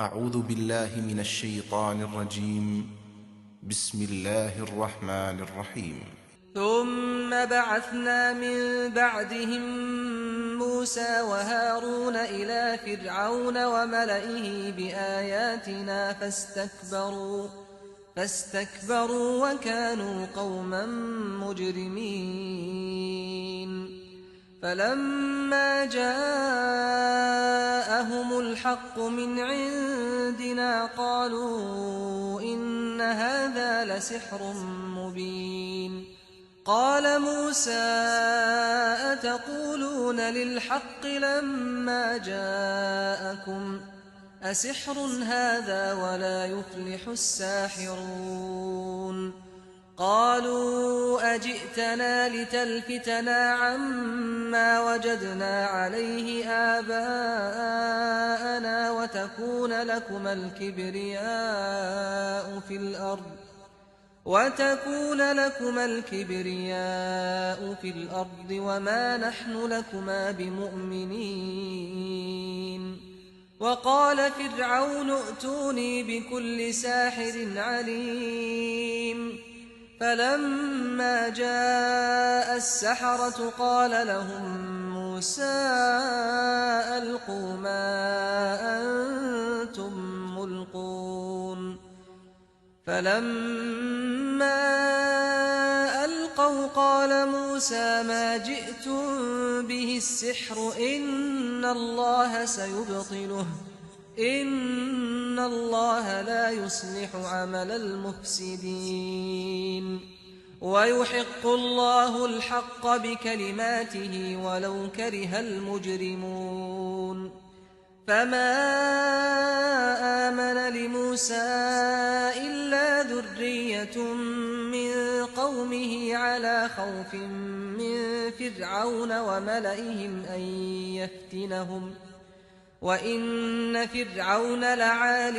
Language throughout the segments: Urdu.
أعوذ بالله من الشيطان الرجيم. بسم الله الرحمن الرحيم. ثم بعثنا من بعدهم موسى وهارون إلى فرعون وملئه بآياتنا فاستكبروا وكانوا قوما مجرمين. فلما جاءهم الحق من عندنا قالوا إن هذا لسحر مبين. قال موسى أتقولون للحق لما جاءكم أسحر هذا ولا يفلح الساحرون. قالوا أجئتنا لتلفتنا عما وجدنا عليه آباءنا وتكون لكما الكبرياء في الأرض وما نحن لكما بمؤمنين. وقال فرعون ائتوني بكل ساحر عليم. فلما جاء السحرة قال لهم موسى ألقوا ما أنتم ملقون. فلما ألقوا قال موسى ما جئتم به السحر إن الله سيبطله إن الله لا يصلح عمل المفسدين ويحق الله الحق بكلماته ولو كره المجرمون. فما آمن لموسى إلا ذرية من قومه على خوف من فرعون وملئهم أن يفتنهم وإن فرعون لعال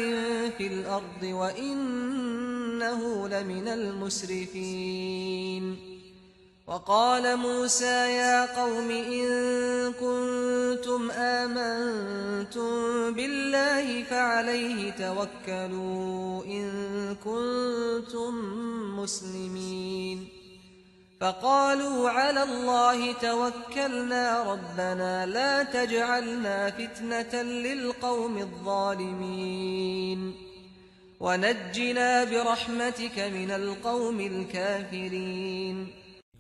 في الأرض وإنه لمن المسرفين. وقال موسى يا قوم إن كنتم آمنتم بالله فعليه توكلوا إن كنتم مسلمين. فقالوا على الله توكلنا ربنا لا تجعلنا فتنة للقوم الظالمين ونجنا برحمتك من القوم الكافرين.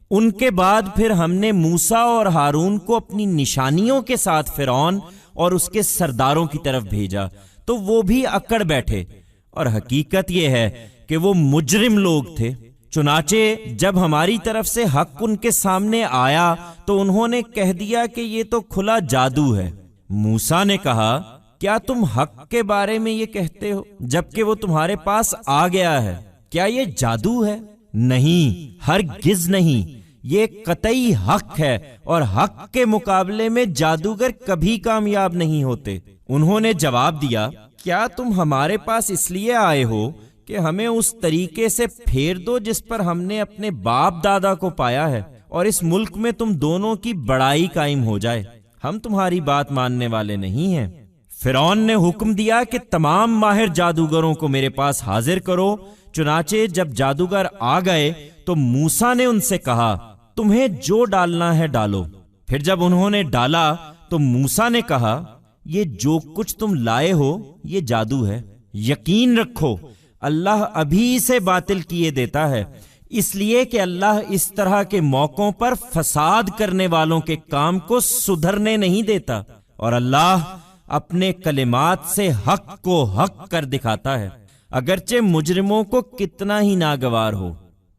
ان کے بعد پھر ہم نے موسیٰ اور ہارون کو اپنی نشانیوں کے ساتھ فرعون اور اس کے سرداروں کی طرف بھیجا تو وہ بھی اکڑ بیٹھے، اور حقیقت یہ ہے کہ وہ مجرم لوگ تھے۔ چنانچہ جب ہماری طرف سے حق ان کے سامنے آیا تو انہوں نے کہہ دیا کہ یہ تو کھلا جادو ہے۔ موسیٰ نے کہا کیا تم حق کے بارے میں یہ کہتے ہو جبکہ وہ تمہارے پاس آ گیا ہے؟ کیا یہ جادو ہے؟ نہیں، ہرگز نہیں، یہ قطعی حق ہے، اور حق کے مقابلے میں جادوگر کبھی کامیاب نہیں ہوتے۔ انہوں نے جواب دیا کیا تم ہمارے پاس اس لیے آئے ہو کہ ہمیں اس طریقے سے پھیر دو جس پر ہم نے اپنے باپ دادا کو پایا ہے، اور اس ملک میں تم دونوں کی بڑائی قائم ہو جائے؟ ہم تمہاری بات ماننے والے نہیں ہیں۔ فرعون نے حکم دیا کہ تمام ماہر جادوگروں کو میرے پاس حاضر کرو۔ چنانچہ جب جادوگر آ گئے تو موسیٰ نے ان سے کہا تمہیں جو ڈالنا ہے ڈالو۔ پھر جب انہوں نے ڈالا تو موسیٰ نے کہا یہ جو کچھ تم لائے ہو یہ جادو ہے، یقین رکھو اللہ ابھی اسے باطل کیے دیتا ہے، اس لیے کہ اللہ اس طرح کے موقعوں پر فساد کرنے والوں کے کام کو سدھرنے نہیں دیتا، اور اللہ اپنے کلمات سے حق کو حق کر دکھاتا ہے اگرچہ مجرموں کو کتنا ہی ناگوار ہو۔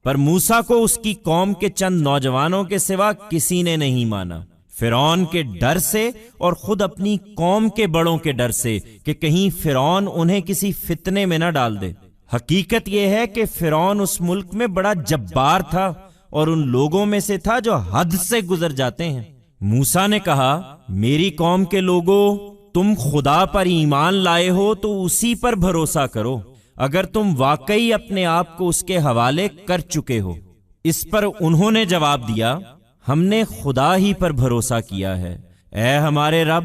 پر موسیٰ کو اس کی قوم کے چند نوجوانوں کے سوا کسی نے نہیں مانا، فرعون کے ڈر سے اور خود اپنی قوم کے بڑوں کے ڈر سے کہ کہیں فرعون انہیں کسی فتنے میں نہ ڈال دے۔ حقیقت یہ ہے کہ فرعون اس ملک میں بڑا جبار تھا اور ان لوگوں میں سے تھا جو حد سے گزر جاتے ہیں۔ موسیٰ نے کہا میری قوم کے لوگوں، تم خدا پر ایمان لائے ہو تو اسی پر بھروسہ کرو اگر تم واقعی اپنے آپ کو اس کے حوالے کر چکے ہو۔ اس پر انہوں نے جواب دیا ہم نے خدا ہی پر بھروسہ کیا ہے۔ اے ہمارے رب،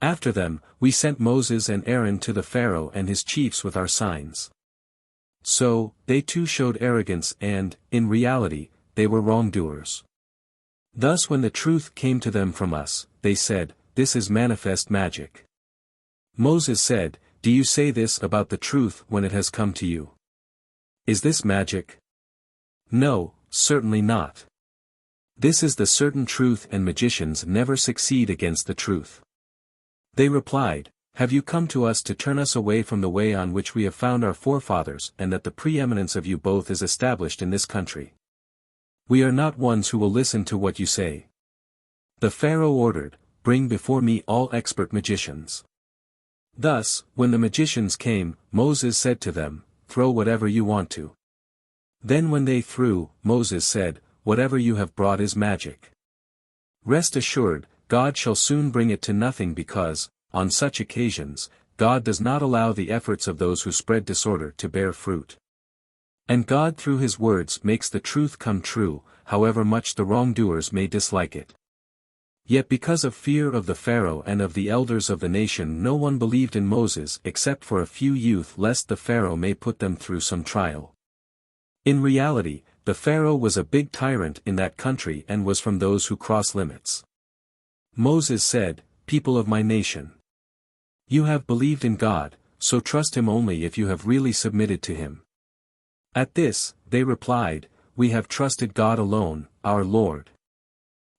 After them, we sent Moses and Aaron to the Pharaoh and his chiefs with our signs. So, they too showed arrogance and, in reality, they were wrongdoers. Thus when the truth came to them from us, they said, "This is manifest magic." Moses said, "Do you say this about the truth when it has come to you? Is this magic? No, certainly not. This is the certain truth, and magicians never succeed against the truth." They replied, "Have you come to us to turn us away from the way on which we have found our forefathers, and that the preeminence of you both is established in this country? We are not ones who will listen to what you say." The Pharaoh ordered, "Bring before me all expert magicians." Thus, when the magicians came, Moses said to them, "Throw whatever you want to." Then when they threw, Moses said, "Whatever you have brought is magic. Rest assured, God shall soon bring it to nothing because, on such occasions, God does not allow the efforts of those who spread disorder to bear fruit. And God through his words makes the truth come true, however much the wrongdoers may dislike it." Yet because of fear of the Pharaoh and of the elders of the nation no one believed in Moses except for a few youth, lest the Pharaoh may put them through some trial. In reality, the Pharaoh was a big tyrant in that country and was from those who cross limits. Moses said, "People of my nation, you have believed in God, so trust him only if you have really submitted to him." At this, they replied, "We have trusted God alone, our Lord.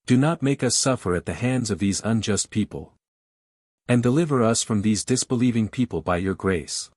Do not make us suffer at the hands of these unjust people. And deliver us from these disbelieving people by your grace."